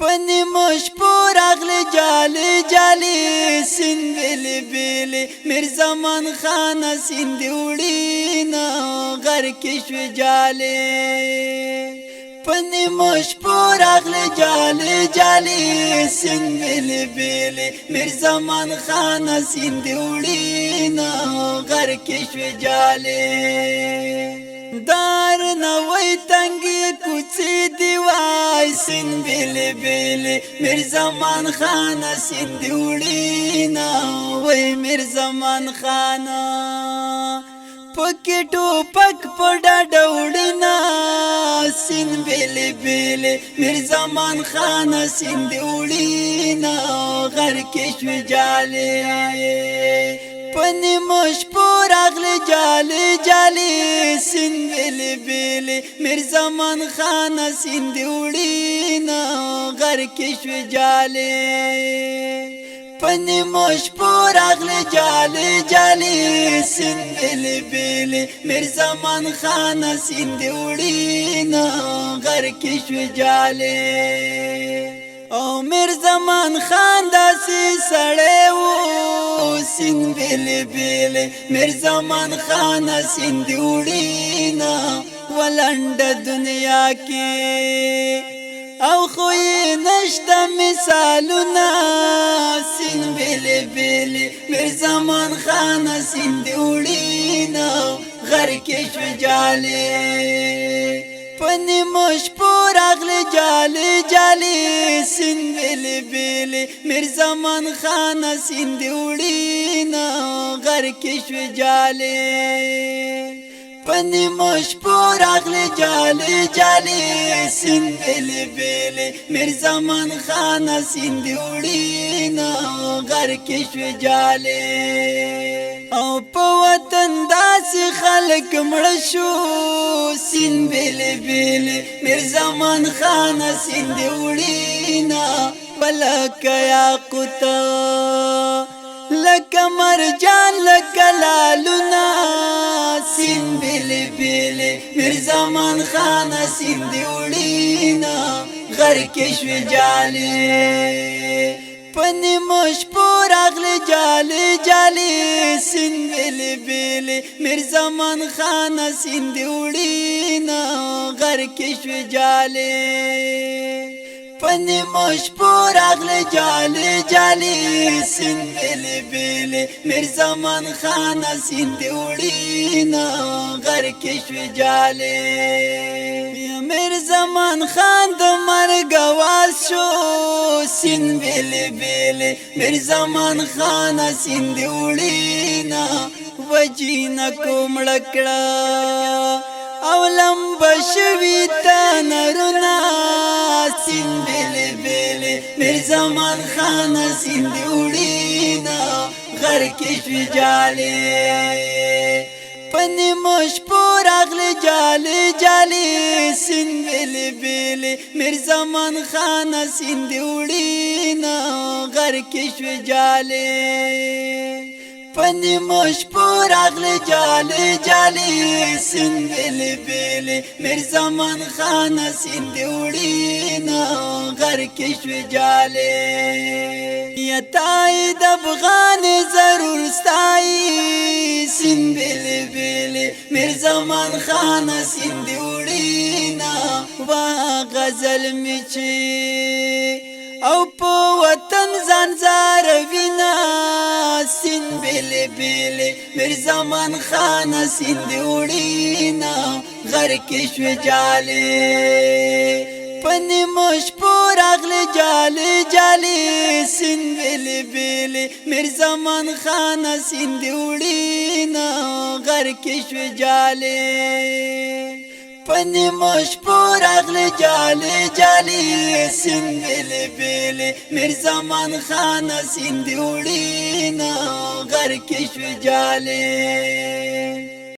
پنی مش پور اغلی جالی جالی سین بیلی بیلی میر زمان خان سین دیوڑینا غر کشو جالی پنی مش پور اغلی جالی جالی سین بیلی بیلی میر زمان خان سین دیوڑینا غر کشو جالی دار نوی تنگی کوچی دیوای سین بیلی بیلی میر زمان خان سین دیوڑینا وی میر زمان خان پکی ٹوپک پڑا ڈوڑینا سین بیلی بیلی میر زمان خان سین دیوڑینا غر کشو جالی پنی مش پور اغلی جالی جالی سین بیلی بیلی میر زمان خان سین دیوڑینا غر کشو جالی پنی مش پور اغلی جالی جالی سین بیلی بیلی میر زمان خان سین دیوڑینا غر کشو جالی او میر زمان خان داسی سڑے و سین بیلی بیلی میر زمان خان سین دیوڑینا ولنڈ دنیا کی او خوی نشتا مثالنا سین بیلی بیلی میر زمان خان سین دیوڑینا غر کشو جالی پنی مش پور اغلی جالی جالی سین بیلی بیلی میر زمان خان سین دیوڑینا غر کشو جالی پنی مش پور اغلی جالی جالی سین بیلی بیلی میر زمان خان سین دیوڑینا غر کشو جالی او پا وطن داسی خلق مڑشو سین بیلی بیلی میر زمان خان سین دیوڑینا ولکا یاقوتا لکا مرجان لکا لالونا سین بیلی بیلی میر زمان خان سین دیوڑینا غر کشو جالی پنی مش پور اغلی جالی جالی سین بیلی بیلی میر زمان خان سین دیوڑینا غر کشو جالی پنی مش پور اغلی جالی جالی سین بیلی بیلی میر زمان خان سین دیوڑینا غر کشو جالی میر زمان خان د مرګ واز شو سین بیلی بیلی میر زمان خان سین دیوڑینا وجینا کومړ کړه او لمب شوی تا نرونا سین بیلی بیلی میر زمان خان سین دیوڑینا غر کشو جالی پنی مش پور اغلی جالی جالی سین بیلی بیلی میر زمان خان سین دیوڑینا غر کشو جالی پنی مش پور اغلی جالی جالی سین بیلی بیلی میر زمان خان سین دیوڑینا غر کشو جالی یتائی دبغان ضرور ستائی سین بیلی بیلی میر زمان خان سین دیوڑینا وا غزل میچی او پا وطن زنزار وینا سین بیلی بیلی میر زمان خان سین دیوڑینا غر کشو جالی پنی مش پور اغلی جالی جالی سین بیلی بیلی میر زمان خان سین دیوڑینا غر کشو جالی پنی مش پور اغلی جالی جالی سین بیلی بیلی میر زمان خان سین دیوڑینا غر کشو جالی